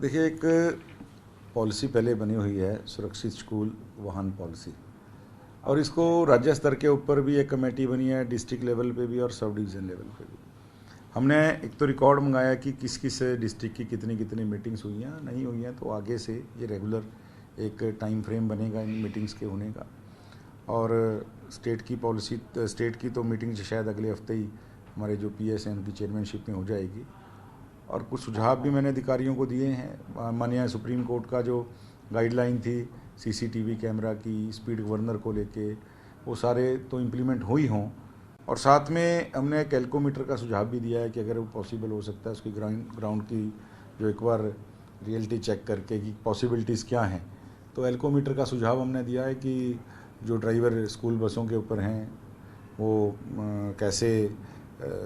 देखिए, एक पॉलिसी पहले बनी हुई है सुरक्षित स्कूल वाहन पॉलिसी, और इसको राज्य स्तर के ऊपर भी एक कमेटी बनी है, डिस्ट्रिक्ट लेवल पे भी और सब डिवीज़न लेवल पे भी। हमने एक तो रिकॉर्ड मंगाया कि किस किस डिस्ट्रिक्ट की कितनी कितनी मीटिंग्स हुई हैं, नहीं हुई हैं, तो आगे से ये रेगुलर एक टाइम फ्रेम बनेगा इन मीटिंग्स के होने का। और स्टेट की पॉलिसी, स्टेट की तो मीटिंग शायद अगले हफ्ते ही हमारे जो पीएस हैं उनकी चेयरमैनशिप में हो जाएगी। और कुछ सुझाव भी मैंने अधिकारियों को दिए हैं। माननीय सुप्रीम कोर्ट का जो गाइडलाइन थी सीसीटीवी कैमरा की, स्पीड गवर्नर को लेके, वो सारे तो इम्प्लीमेंट हो ही हों। और साथ में हमने कैलकोमीटर का सुझाव भी दिया है कि अगर वो पॉसिबल हो सकता है उसकी ग्राउंड की जो एक बार रियलिटी चेक करके कि पॉसिबिलिटीज़ क्या हैं, तो एल्कोमीटर का सुझाव हमने दिया है कि जो ड्राइवर स्कूल बसों के ऊपर हैं वो कैसे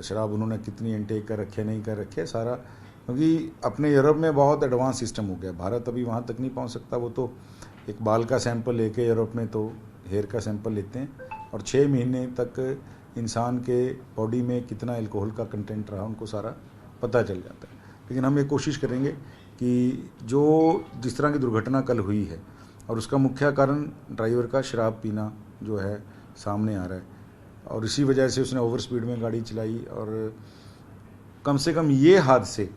शराब उन्होंने कितनी इनटेक कर रखे नहीं कर रखे सारा, क्योंकि अपने यूरोप में बहुत एडवांस सिस्टम हो गया, भारत अभी वहाँ तक नहीं पहुँच सकता। वो तो एक बाल का सैंपल लेके यूरोप में तो हेयर का सैंपल लेते हैं और 6 महीने तक इंसान के बॉडी में कितना अल्कोहल का कंटेंट रहा उनको सारा पता चल जाता है। लेकिन हम ये कोशिश करेंगे कि जो जिस तरह की दुर्घटना कल हुई है और उसका मुख्य कारण ड्राइवर का शराब पीना जो है सामने आ रहा है, और इसी वजह से उसने ओवर स्पीड में गाड़ी चलाई, और कम से कम ये हादसे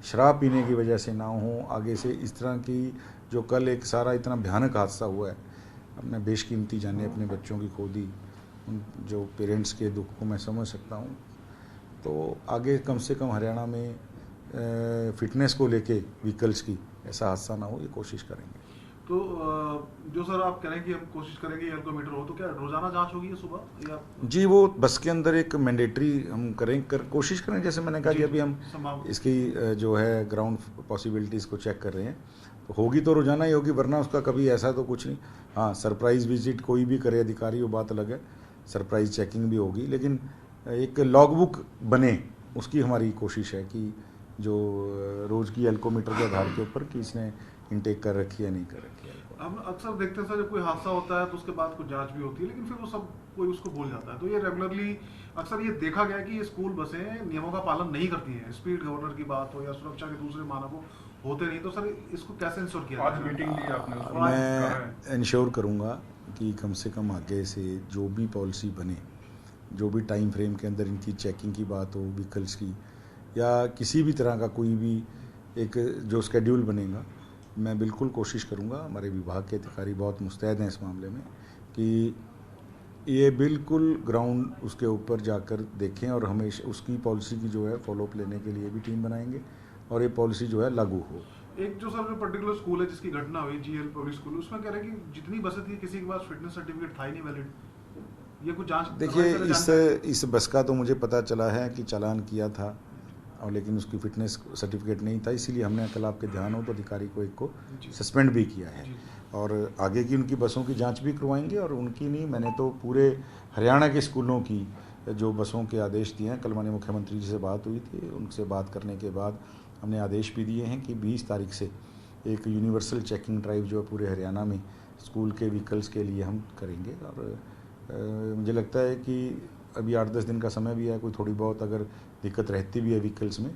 शराब पीने की वजह से ना हो आगे से। इस तरह की जो कल एक सारा इतना भयानक हादसा हुआ है, अपने बेशकीमती जाने अपने बच्चों की खो दी, उन जो पेरेंट्स के दुख को मैं समझ सकता हूँ। तो आगे कम से कम हरियाणा में फिटनेस को लेके व्हीकल्स की ऐसा हादसा ना हो, ये कोशिश करेंगे। तो जो सर आप कह रहे हैं कि हम कोशिश करेंगे एल्कोमीटर हो, तो क्या रोजाना जांच होगी ये सुबह या? जी, वो बस के अंदर एक मैंडेटरी हम कोशिश करें, जैसे मैंने कहा कि अभी हम इसकी जो है ग्राउंड पॉसिबिलिटीज़ को चेक कर रहे हैं, तो होगी तो रोजाना ही होगी, वरना उसका कभी ऐसा तो कुछ नहीं। हाँ, सरप्राइज़ विजिट कोई भी करे अधिकारी, वो बात अलग है, सरप्राइज चेकिंग भी होगी, लेकिन एक लॉगबुक बने उसकी हमारी कोशिश है कि जो रोज़ की एल्कोमीटर के आधार के ऊपर कि इसने इनटेक कर रखी है नहीं कर रखी है। हम अक्सर देखते हैं सर, जब कोई हादसा होता है तो उसके बाद कुछ जांच भी होती है, लेकिन फिर वो सब कोई उसको भूल जाता है। तो ये रेगुलरली अक्सर ये देखा गया है कि ये स्कूल बसें नियमों का पालन नहीं करती हैं, स्पीड गवर्नर की बात हो या सुरक्षा के दूसरे मानकों होते नहीं। तो सर इसको कैसे इंश्योर किया आज मीटिंग ली आपने? मैं इंश्योर करूँगा कि कम से कम आगे से जो भी पॉलिसी बने, जो भी टाइम फ्रेम के अंदर इनकी चेकिंग की बात हो व्हीकल्स की, या किसी भी तरह का कोई भी एक जो शेड्यूल बनेगा, मैं बिल्कुल कोशिश करूँगा, हमारे विभाग के अधिकारी बहुत मुस्तैद हैं इस मामले में, कि ये बिल्कुल ग्राउंड उसके ऊपर जाकर देखें और हमेशा उसकी पॉलिसी की जो है फॉलोअप लेने के लिए भी टीम बनाएंगे और ये पॉलिसी जो है लागू हो। एक जो सर जो पर्टिकुलर स्कूल है जिसकी घटना हुई, जीएल पब्लिक स्कूल, उसमें कह रहे हैं कि जितनी बसें थी किसी के पास फिटनेस सर्टिफिकेट था ही नहीं वैलिड। ये कुछ जांच? देखिए, इस बस का तो मुझे पता चला है कि चालान किया था, और लेकिन उसकी फिटनेस सर्टिफिकेट नहीं था, इसीलिए हमने कल आपके ध्यान हो तो अधिकारी को एक को सस्पेंड भी किया है, और आगे की उनकी बसों की जांच भी करवाएंगे। और उनकी नहीं, मैंने तो पूरे हरियाणा के स्कूलों की जो बसों के आदेश दिए हैं, कल माननीय मुख्यमंत्री जी से बात हुई थी, उनसे बात करने के बाद हमने आदेश भी दिए हैं कि 20 तारीख से एक यूनिवर्सल चेकिंग ड्राइव जो है पूरे हरियाणा में स्कूल के व्हीकल्स के लिए हम करेंगे। और मुझे लगता है कि अभी 8-10 दिन का समय भी है, कोई थोड़ी बहुत अगर दिक्कत रहती भी है व्हीकल्स में,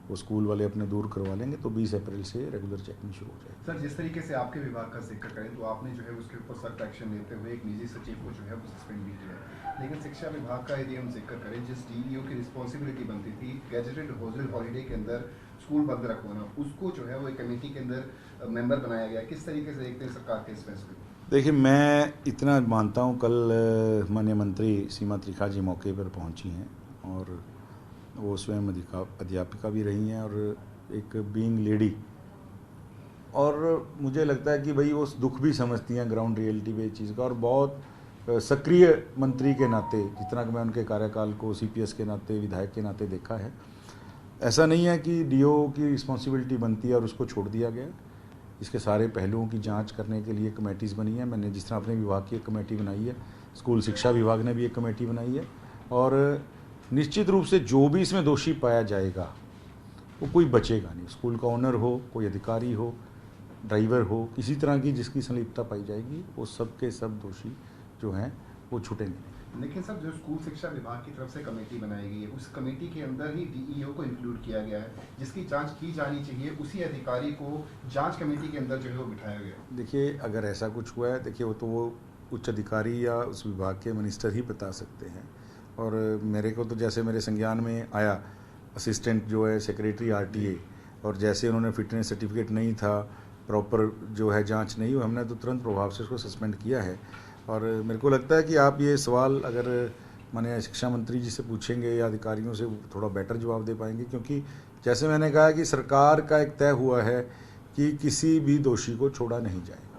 वो स्कूल वाले अपने दूर करवा लेंगे, तो 20 अप्रैल से रेगुलर चेकिंग शुरू हो जाएगी। सर, जिस तरीके से आपके विभाग का जिक्र करें तो आपने जो है उसके ऊपर सख्त एक्शन लेते हुए एक निजी सचिव को जो है वो सस्पेंड भी किया है, लेकिन शिक्षा विभाग का यदि हम जिक्र करें, जिस डीईओ की रिस्पॉन्सिबिलिटी बनती थी गैजेटेड हॉलिडे के अंदर स्कूल बंद रखवाना, उसको जो है वो एक कमेटी के अंदर मेंबर बनाया गया। किस तरीके से देखते हैं सरकार के इस फैसले को? देखिए, मैं इतना मानता हूँ, कल माननीय मंत्री सीमा त्रिखा जी मौके पर पहुँची हैं और वो स्वयं अध्यापिका भी रही हैं और एक बीइंग लेडी, और मुझे लगता है कि भाई वो दुख भी समझती हैं ग्राउंड रियलिटी पे चीज़ का, और बहुत सक्रिय मंत्री के नाते, जितना कि मैं उनके कार्यकाल को सीपीएस के नाते, विधायक के नाते देखा है, ऐसा नहीं है कि डीओ की रिस्पॉन्सिबिलिटी बनती है और उसको छोड़ दिया गया। इसके सारे पहलुओं की जांच करने के लिए कमेटीज़ बनी है। मैंने जिस तरह अपने विभाग की एक कमेटी बनाई है, स्कूल शिक्षा विभाग ने भी एक कमेटी बनाई है, और निश्चित रूप से जो भी इसमें दोषी पाया जाएगा वो कोई बचेगा नहीं। स्कूल का ओनर हो, कोई अधिकारी हो, ड्राइवर हो, किसी तरह की जिसकी संलिप्तता पाई जाएगी, वो सब के सब दोषी जो हैं वो छूटेंगे नहीं। लेकिन सर जो स्कूल शिक्षा विभाग की तरफ से कमेटी बनाई गई है, उस कमेटी के अंदर ही डीईओ को इंक्लूड किया गया है, जिसकी जांच की जानी चाहिए, उसी अधिकारी को जांच कमेटी के अंदर जो है वो बिठाया गया। देखिए, अगर ऐसा कुछ हुआ है, देखिए वो उच्च अधिकारी या उस विभाग के मिनिस्टर ही बता सकते हैं। और मेरे को तो जैसे मेरे संज्ञान में आया असिस्टेंट जो है सेक्रेटरी आरटीए, और जैसे उन्होंने फिटनेस सर्टिफिकेट नहीं था, प्रॉपर जो है जांच नहीं हुई, हमने तो तुरंत प्रभाव से उसको सस्पेंड किया है। और मेरे को लगता है कि आप ये सवाल अगर माननीय शिक्षा मंत्री जी से पूछेंगे या अधिकारियों से, थोड़ा बेटर जवाब दे पाएंगे, क्योंकि जैसे मैंने कहा कि सरकार का एक तय हुआ है कि किसी भी दोषी को छोड़ा नहीं जाएगा।